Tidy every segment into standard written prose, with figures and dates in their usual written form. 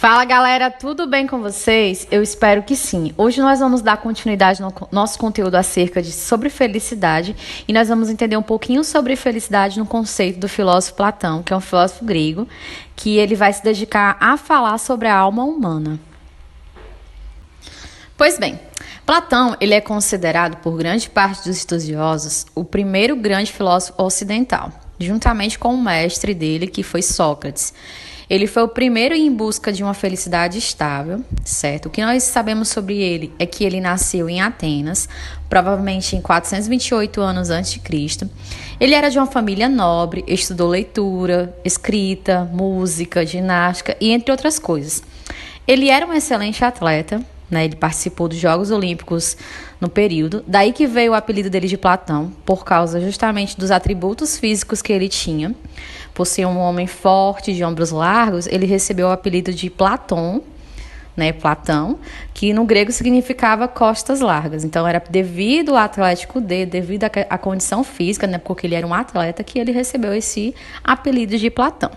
Fala galera, tudo bem com vocês? Eu espero que sim. Hoje nós vamos dar continuidade no nosso conteúdo sobre felicidade e nós vamos entender um pouquinho sobre felicidade no conceito do filósofo Platão, que é um filósofo grego, que ele vai se dedicar a falar sobre a alma humana. Pois bem, Platão ele é considerado por grande parte dos estudiosos o primeiro grande filósofo ocidental, juntamente com o mestre dele, que foi Sócrates. Ele foi o primeiro em busca de uma felicidade estável, certo? O que nós sabemos sobre ele é que ele nasceu em Atenas, provavelmente em 428 anos antes de Cristo. Ele era de uma família nobre, estudou leitura, escrita, música, ginástica e entre outras coisas. Ele era um excelente atleta, né? Ele participou dos Jogos Olímpicos no período, daí que veio o apelido dele de Platão, por causa justamente dos atributos físicos que ele tinha. Por ser um homem forte, de ombros largos, ele recebeu o apelido de Platão, né, Platão, que no grego significava costas largas. Então, era devido ao atlético dele, devido à condição física, né, porque ele era um atleta, que ele recebeu esse apelido de Platão.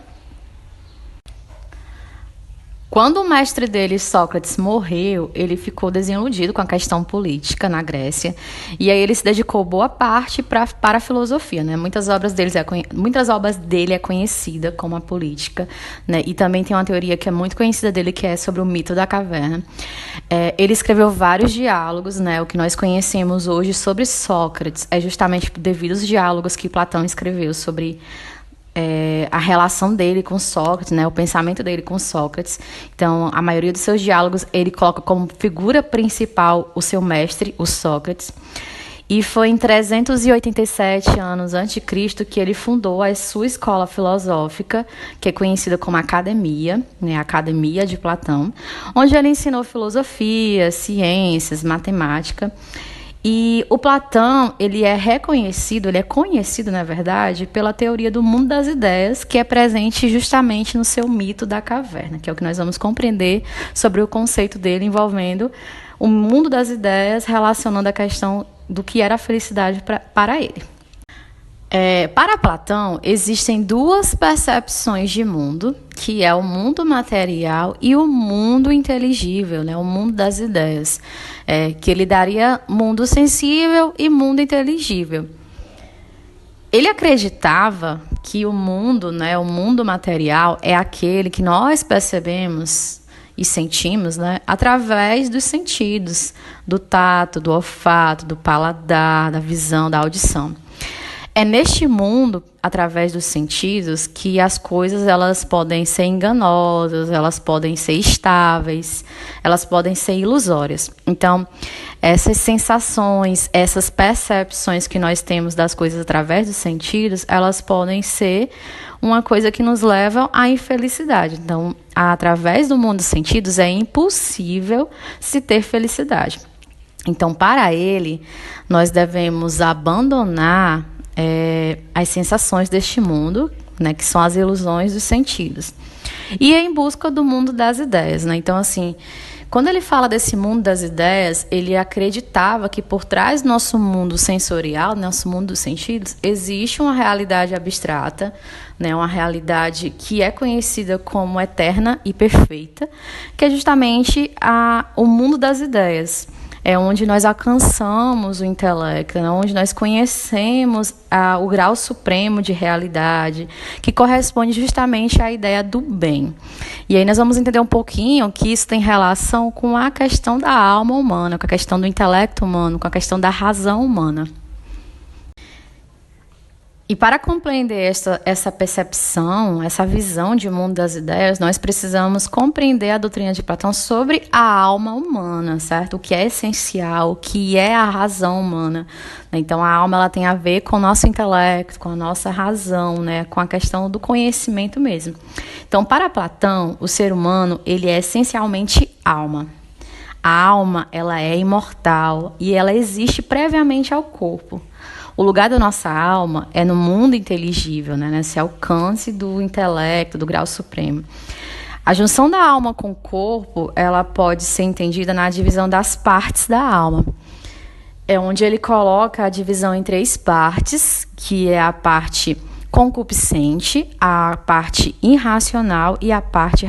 Quando o mestre dele, Sócrates, morreu, ele ficou desiludido com a questão política na Grécia, e aí ele se dedicou boa parte para a filosofia, né? Muitas obras dele é conhecida como a política, né? E também tem uma teoria que é muito conhecida dele, que é sobre o mito da caverna. Ele escreveu vários diálogos, né? O que nós conhecemos hoje sobre Sócrates é justamente devido aos diálogos que Platão escreveu sobre a relação dele com Sócrates, né, o pensamento dele com Sócrates. Então, a maioria dos seus diálogos, ele coloca como figura principal o seu mestre, o Sócrates. E foi em 387 anos antes de Cristo que ele fundou a sua escola filosófica, que é conhecida como Academia, né, a Academia de Platão, onde ele ensinou filosofia, ciências, matemática. E o Platão, ele é conhecido, na verdade, pela teoria do mundo das ideias, que é presente justamente no seu mito da caverna, que é o que nós vamos compreender sobre o conceito dele envolvendo o mundo das ideias, relacionando a questão do que era a felicidade para ele. Para Platão, existem duas percepções de mundo, que é o mundo material e o mundo inteligível, né? O mundo das ideias, que ele daria mundo sensível e mundo inteligível. Ele acreditava que o mundo, né, o mundo material, é aquele que nós percebemos e sentimos, né, através dos sentidos, do tato, do olfato, do paladar, da visão, da audição. É neste mundo, através dos sentidos, que as coisas elas podem ser enganosas, elas podem ser estáveis, elas podem ser ilusórias. Então, essas sensações, essas percepções que nós temos das coisas através dos sentidos, elas podem ser uma coisa que nos leva à infelicidade. Então, através do mundo dos sentidos, é impossível se ter felicidade. Então, para ele, nós devemos abandonar as sensações deste mundo, né, que são as ilusões dos sentidos, e em busca do mundo das ideias, né? Então, assim, quando ele fala desse mundo das ideias, ele acreditava que por trás do nosso mundo sensorial, nosso mundo dos sentidos, existe uma realidade abstrata, né, uma realidade que é conhecida como eterna e perfeita, que é justamente o mundo das ideias. É onde nós alcançamos o intelecto, né? Onde nós conhecemos o grau supremo de realidade, que corresponde justamente à ideia do bem. E aí nós vamos entender um pouquinho que isso tem relação com a questão da alma humana, com a questão do intelecto humano, com a questão da razão humana. E para compreender essa percepção, essa visão de mundo das ideias, nós precisamos compreender a doutrina de Platão sobre a alma humana, certo? O que é essencial, o que é a razão humana. Então, a alma ela tem a ver com o nosso intelecto, com a nossa razão, né? Com a questão do conhecimento mesmo. Então, para Platão, o ser humano ele é essencialmente alma. A alma ela é imortal e ela existe previamente ao corpo. O lugar da nossa alma é no mundo inteligível, né? Nesse alcance do intelecto, do grau supremo. A junção da alma com o corpo, ela pode ser entendida na divisão das partes da alma. É onde ele coloca a divisão em 3 partes, que é a parte concupiscente, a parte irracional e a parte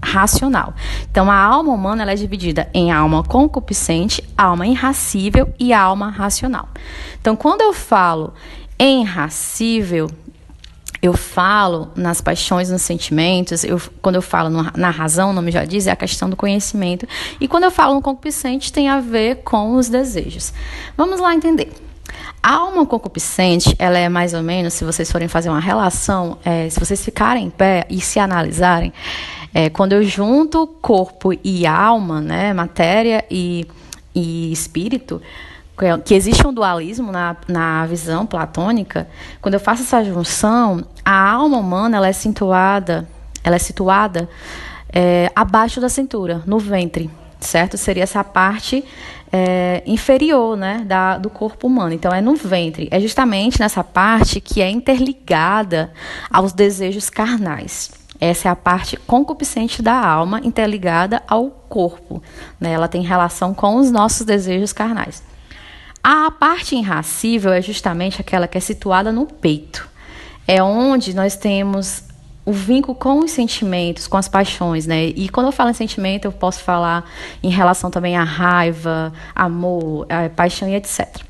racional. Então, a alma humana ela é dividida em alma concupiscente, alma irracível e alma racional. Então, quando eu falo irracível, eu falo nas paixões, nos sentimentos, quando eu falo na razão, o nome já diz, é a questão do conhecimento. E quando eu falo no concupiscente, tem a ver com os desejos. Vamos lá entender. A alma concupiscente, ela é mais ou menos, se vocês forem fazer uma relação, se vocês ficarem em pé e se analisarem, quando eu junto corpo e alma, né, matéria e espírito, que existe um dualismo na visão platônica, quando eu faço essa junção, a alma humana ela é situada abaixo da cintura, no ventre, certo? Seria essa parte inferior, né, do corpo humano. Então, é no ventre. É justamente nessa parte que é interligada aos desejos carnais. Essa é a parte concupiscente da alma, interligada ao corpo, né? Ela tem relação com os nossos desejos carnais. A parte irracível é justamente aquela que é situada no peito. É onde nós temos o vínculo com os sentimentos, com as paixões, né? E quando eu falo em sentimento, eu posso falar em relação também à raiva, amor, paixão e etc.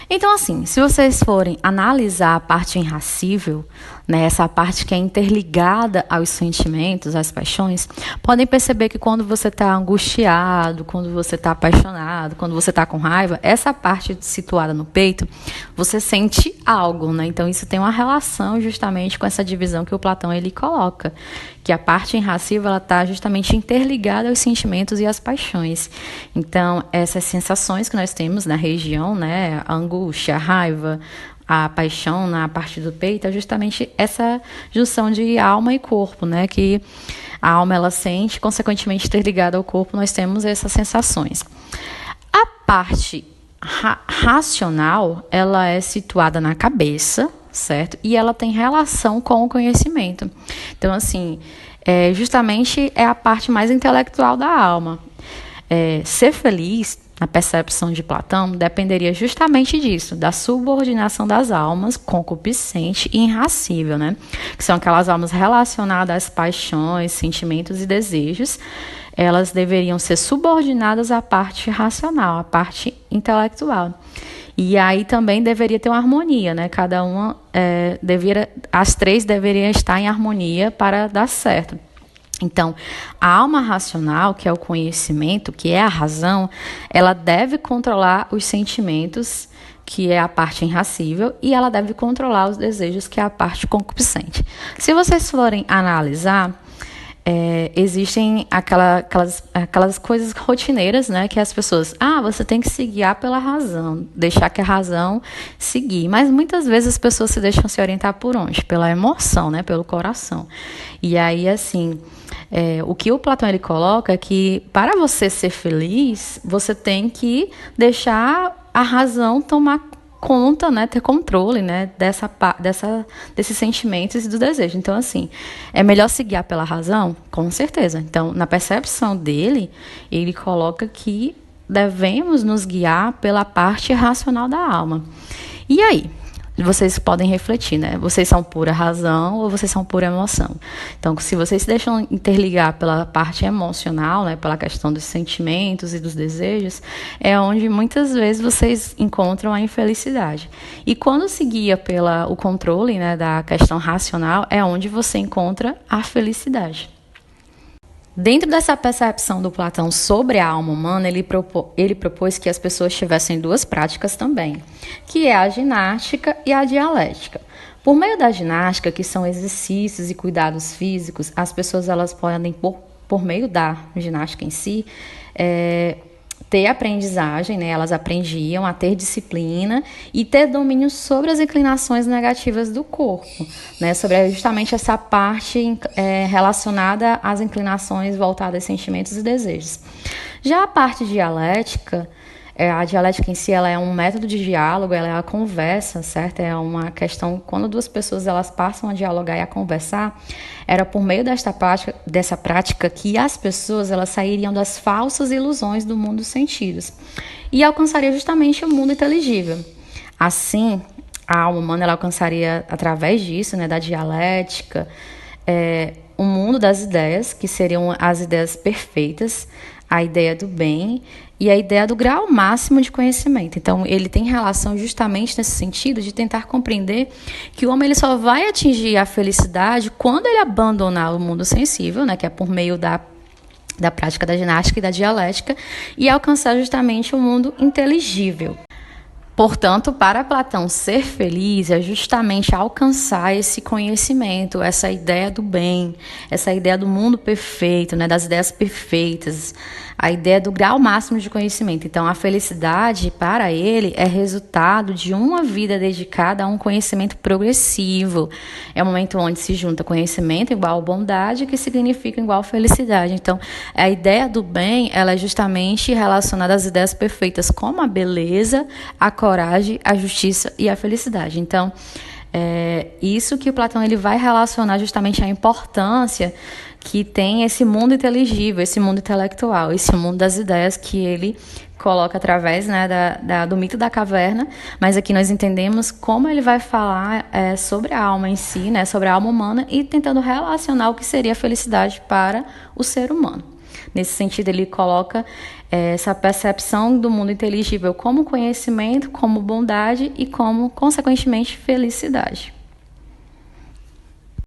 Então, assim, se vocês forem analisar a parte irracível, né, essa parte que é interligada aos sentimentos, às paixões, podem perceber que quando você está angustiado, quando você está apaixonado, quando você está com raiva, essa parte situada no peito, você sente algo, né? Então, isso tem uma relação justamente com essa divisão que o Platão ele coloca, que a parte irracível ela está justamente interligada aos sentimentos e às paixões. Então, essas sensações que nós temos na região, né, a angústia, a raiva, a paixão na parte do peito, é justamente essa junção de alma e corpo, né, que a alma ela sente, consequentemente interligada ao corpo, nós temos essas sensações. A parte racional, ela é situada na cabeça, certo? E ela tem relação com o conhecimento. Então, assim, justamente é a parte mais intelectual da alma. Ser feliz, na percepção de Platão, dependeria justamente disso, da subordinação das almas concupiscente e irracível, né? Que são aquelas almas relacionadas às paixões, sentimentos e desejos. Elas deveriam ser subordinadas à parte racional, à parte intelectual. E aí também deveria ter uma harmonia, né? Cada uma as três deveriam estar em harmonia para dar certo. Então, a alma racional, que é o conhecimento, que é a razão, ela deve controlar os sentimentos, que é a parte irracível, e ela deve controlar os desejos, que é a parte concupiscente. Se vocês forem analisar, existem aquelas coisas rotineiras, né, que as pessoas, você tem que se guiar pela razão, deixar que a razão se guie, mas muitas vezes as pessoas se deixam se orientar por onde? Pela emoção, né, pelo coração. E aí, assim, o que o Platão ele coloca é que para você ser feliz, você tem que deixar a razão tomar conta, né, ter controle, né, desses sentimentos e do desejo. Então, assim, é melhor se guiar pela razão? Com certeza. Então, na percepção dele, ele coloca que devemos nos guiar pela parte racional da alma. E aí? Vocês podem refletir, né? Vocês são pura razão ou vocês são pura emoção? Então, se vocês se deixam interligar pela parte emocional, né, pela questão dos sentimentos e dos desejos, é onde muitas vezes vocês encontram a infelicidade. E quando se guia pelo controle, né, da questão racional, é onde você encontra a felicidade. Dentro dessa percepção do Platão sobre a alma humana, ele propôs que as pessoas tivessem duas práticas também, que é a ginástica e a dialética. Por meio da ginástica, que são exercícios e cuidados físicos, as pessoas elas podem, por meio da ginástica em si, ter aprendizagem, né? Elas aprendiam a ter disciplina e ter domínio sobre as inclinações negativas do corpo, né? Sobre justamente essa parte relacionada às inclinações voltadas aos sentimentos e desejos. Já a parte dialética, a dialética em si ela é um método de diálogo, ela é a conversa, certo? É uma questão, quando duas pessoas elas passam a dialogar e a conversar, era por meio dessa prática que as pessoas elas sairiam das falsas ilusões do mundo dos sentidos e alcançariam justamente o mundo inteligível. Assim, a alma humana ela alcançaria, através disso, né, da dialética, um mundo mundo das ideias, que seriam as ideias perfeitas, a ideia do bem e a ideia do grau máximo de conhecimento. Então, ele tem relação justamente nesse sentido de tentar compreender que o homem ele só vai atingir a felicidade quando ele abandonar o mundo sensível, né, que é por meio da prática da ginástica e da dialética, e alcançar justamente o mundo inteligível. Portanto, para Platão ser feliz é justamente alcançar esse conhecimento, essa ideia do bem, essa ideia do mundo perfeito, né, das ideias perfeitas, a ideia do grau máximo de conhecimento. Então, a felicidade para ele é resultado de uma vida dedicada a um conhecimento progressivo. É um momento onde se junta conhecimento igual bondade, que significa igual felicidade. Então, a ideia do bem, ela é justamente relacionada às ideias perfeitas, como a beleza, a coragem, a justiça e a felicidade. Então, isso que o Platão ele vai relacionar justamente à importância que tem esse mundo inteligível, esse mundo intelectual, esse mundo das ideias que ele coloca através, né, do mito da caverna, mas aqui nós entendemos como ele vai falar sobre a alma em si, né, sobre a alma humana e tentando relacionar o que seria a felicidade para o ser humano. Nesse sentido, ele coloca essa percepção do mundo inteligível como conhecimento, como bondade e como, consequentemente, felicidade.